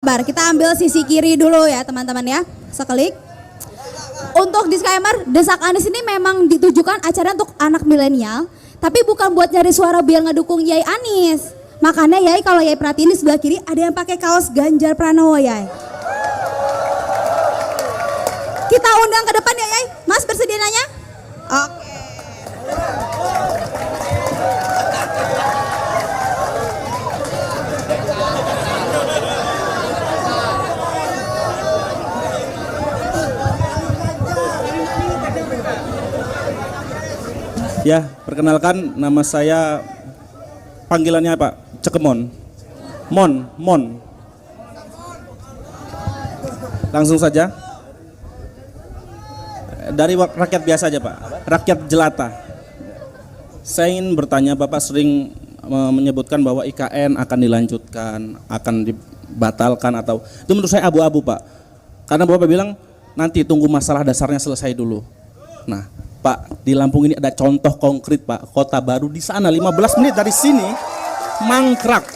Kita ambil sisi kiri dulu ya teman-teman ya, seklik. Untuk disclaimer, Desak Anies ini memang ditujukan acara untuk anak milenial, tapi bukan buat nyari suara biar ngedukung Yai Anies. Makanya Yai kalau Yai perhatiin di sebelah kiri ada yang pakai kaos Ganjar Pranowo Yai. Kita undang ke depan ya Yai, Mas bersedia nanya? Oke. Ya, perkenalkan nama saya, panggilannya Pak Cekemon. Mon. Langsung saja. Dari rakyat biasa aja Pak, rakyat jelata. Saya ingin bertanya, Bapak sering menyebutkan bahwa IKN akan dilanjutkan, akan dibatalkan atau itu menurut saya abu-abu Pak. Karena Bapak bilang nanti tunggu masalah dasarnya selesai dulu. Nah, Pak, di Lampung ini ada contoh konkret Pak, kota baru di sana 15 menit dari sini mangkrak.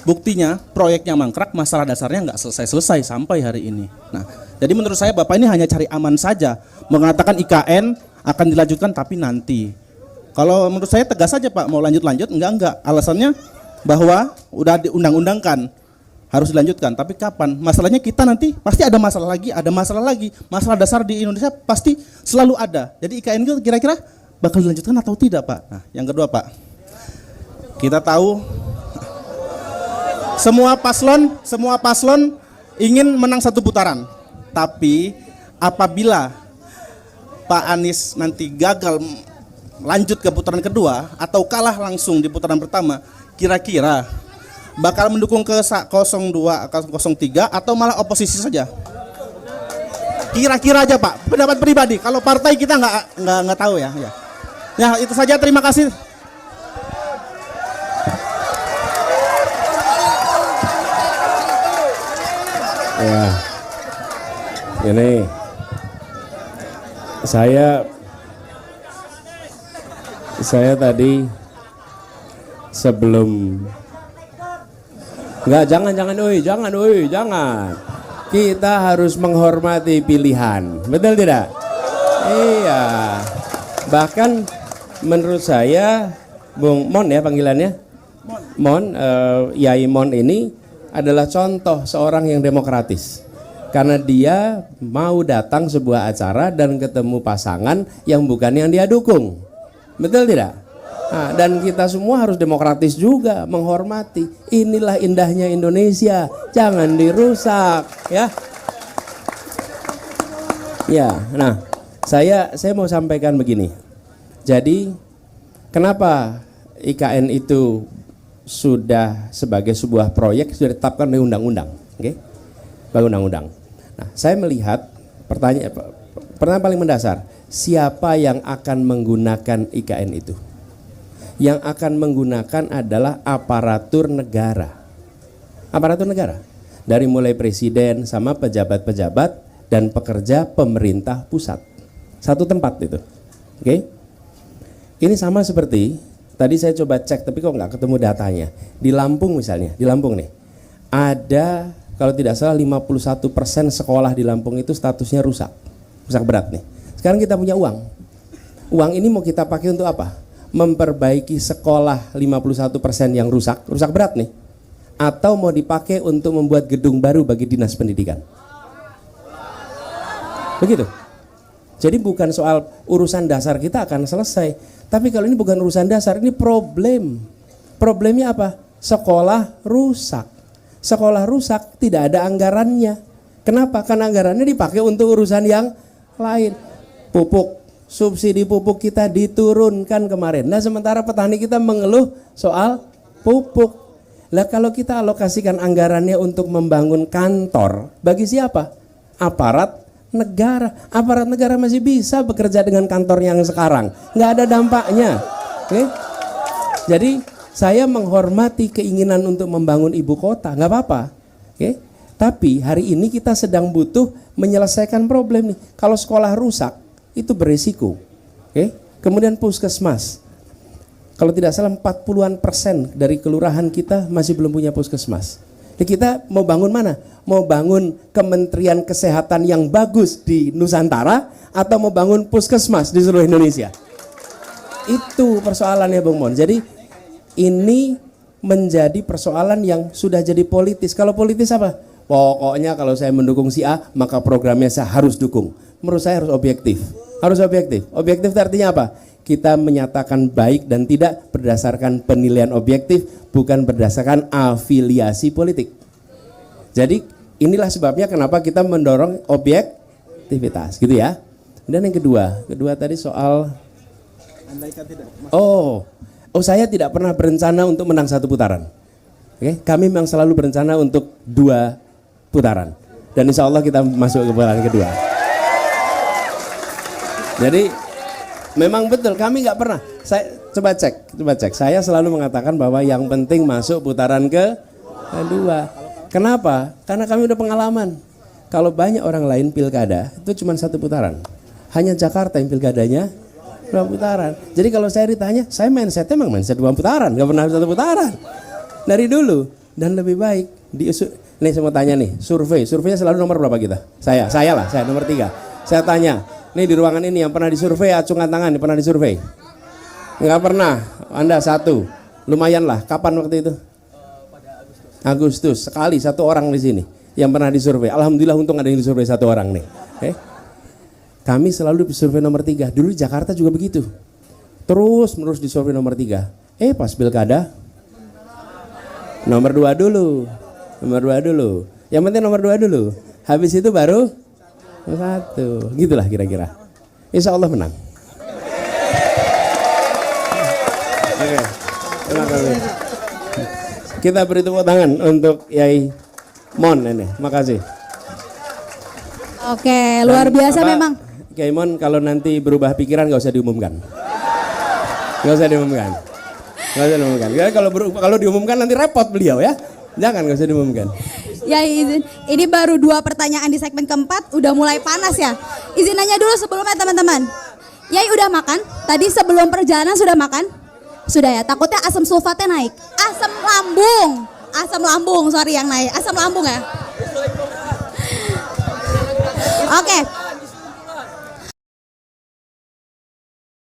Buktinya proyeknya mangkrak, masalah dasarnya nggak selesai-selesai sampai hari ini. Nah, jadi menurut saya Bapak ini hanya cari aman saja, mengatakan IKN akan dilanjutkan tapi nanti. Kalau menurut saya tegas saja Pak, mau lanjut-lanjut enggak. Alasannya bahwa udah diundang-undangkan harus dilanjutkan, tapi kapan? Masalahnya kita nanti pasti ada masalah lagi. Masalah dasar di Indonesia pasti selalu ada. Jadi IKN itu kira-kira bakal dilanjutkan atau tidak Pak? Nah, yang kedua Pak, kita tahu semua paslon ingin menang satu putaran. Tapi apabila Pak Anies nanti gagal lanjut ke putaran kedua atau kalah langsung di putaran pertama, kira-kira bakal mendukung ke 02, 03 atau malah oposisi saja? Kira-kira aja Pak, pendapat pribadi. Kalau partai kita nggak tahu ya. Ya itu saja, terima kasih. Ya, ini saya tadi sebelum jangan. Kita harus menghormati pilihan, betul tidak? Iya. Bahkan menurut saya, Bung Mon ya panggilannya, Yai Mon ini adalah contoh seorang yang demokratis. Karena dia mau datang sebuah acara dan ketemu pasangan yang bukan yang dia dukung, betul tidak? Nah, dan kita semua harus demokratis juga, menghormati. Inilah indahnya Indonesia, jangan dirusak, ya. Ya, nah, saya mau sampaikan begini. Jadi, kenapa IKN itu sudah sebagai sebuah proyek sudah ditetapkan oleh undang-undang, oke? Undang-undang. Nah, saya melihat pertanyaan paling mendasar, siapa yang akan menggunakan IKN itu? Yang akan menggunakan adalah aparatur negara. Aparatur negara. Dari mulai presiden sama pejabat-pejabat dan pekerja pemerintah pusat. Satu tempat itu. Oke? Ini sama seperti, tadi saya coba cek tapi kok nggak ketemu datanya. Di Lampung misalnya, di Lampung nih. Ada kalau tidak salah 51% sekolah di Lampung itu statusnya rusak. Rusak berat nih. Sekarang kita punya uang. Uang ini mau kita pakai untuk apa? Memperbaiki sekolah 51% yang rusak berat nih, atau mau dipakai untuk membuat gedung baru bagi dinas pendidikan. Begitu. Jadi bukan soal urusan dasar kita akan selesai, tapi kalau ini bukan urusan dasar, ini problem. Problemnya apa? Sekolah rusak tidak ada anggarannya. Kenapa? Karena anggarannya dipakai untuk urusan yang lain. Pupuk, subsidi pupuk kita diturunkan kemarin. Nah, sementara petani kita mengeluh soal pupuk. Lah kalau kita alokasikan anggarannya untuk membangun kantor, bagi siapa? Aparat negara. Aparat negara masih bisa bekerja dengan kantor yang sekarang. Nggak ada dampaknya. Oke? Jadi saya menghormati keinginan untuk membangun ibu kota, nggak apa-apa. Oke? Tapi hari ini kita sedang butuh menyelesaikan problem nih. Kalau sekolah rusak, itu beresiko. Oke? Kemudian puskesmas. Kalau tidak salah 40% dari kelurahan kita masih belum punya puskesmas. Jadi kita mau bangun mana? Mau bangun Kementerian Kesehatan yang bagus di Nusantara atau mau bangun puskesmas di seluruh Indonesia? Itu persoalannya Bung Mon. Jadi ini menjadi persoalan yang sudah jadi politis. Kalau politis apa? Pokoknya kalau saya mendukung si A, maka programnya saya harus dukung. Menurut saya harus objektif. Harus objektif. Objektif itu artinya apa? Kita menyatakan baik dan tidak berdasarkan penilaian objektif, bukan berdasarkan afiliasi politik. Jadi inilah sebabnya kenapa kita mendorong objektivitas, gitu ya. Dan yang kedua tadi soal saya tidak pernah berencana untuk menang 1 putaran. Oke, kami memang selalu berencana untuk 2 putaran. Dan insya Allah kita masuk ke putaran kedua. Jadi memang betul kami nggak pernah. Saya coba cek. Saya selalu mengatakan bahwa yang penting masuk putaran kedua. Kenapa? Karena kami udah pengalaman. Kalau banyak orang lain pilkada itu cuma 1 putaran. Hanya Jakarta yang pilkadanya 2 putaran. Jadi kalau saya ditanya, saya mindsetnya memang mindset 2 putaran, nggak pernah 1 putaran dari dulu. Dan lebih baik diusut. Nih saya mau tanya nih, surveinya selalu nomor berapa kita? Saya nomor 3. Saya tanya, nih di ruangan ini yang pernah disurvei, acungkan tangan, pernah disurvei? Nggak pernah. Anda 1, lumayan lah. Kapan waktu itu? Agustus. Sekali 1 orang di sini yang pernah disurvei. Alhamdulillah untung ada yang disurvei 1 orang nih. Kami selalu disurvei nomor 3. Dulu di Jakarta juga begitu. Terus menerus disurvei nomor 3. Pas pilkada nomor 2 dulu. Yang penting nomor 2 dulu. Habis itu baru 1. Gitulah kira-kira. Insya Allah menang. Oke. Terima kasih. Kita beri tepuk tangan untuk Yai Mon ini. Makasih. Oke, luar biasa memang. Kiai Mon kalau nanti berubah pikiran nggak usah diumumkan. Nggak usah diumumkan. Kalau diumumkan nanti repot beliau ya. Jangan, nggak usah diumumkan. Ya izin, ini baru 2 pertanyaan di segmen keempat, udah mulai panas ya. Izin nanya dulu sebelumnya teman-teman. Yai udah makan? Tadi sebelum perjalanan sudah makan? Sudah ya, takutnya asam sulfatnya naik. Asam lambung, sorry yang naik. Asam lambung ya. Oke.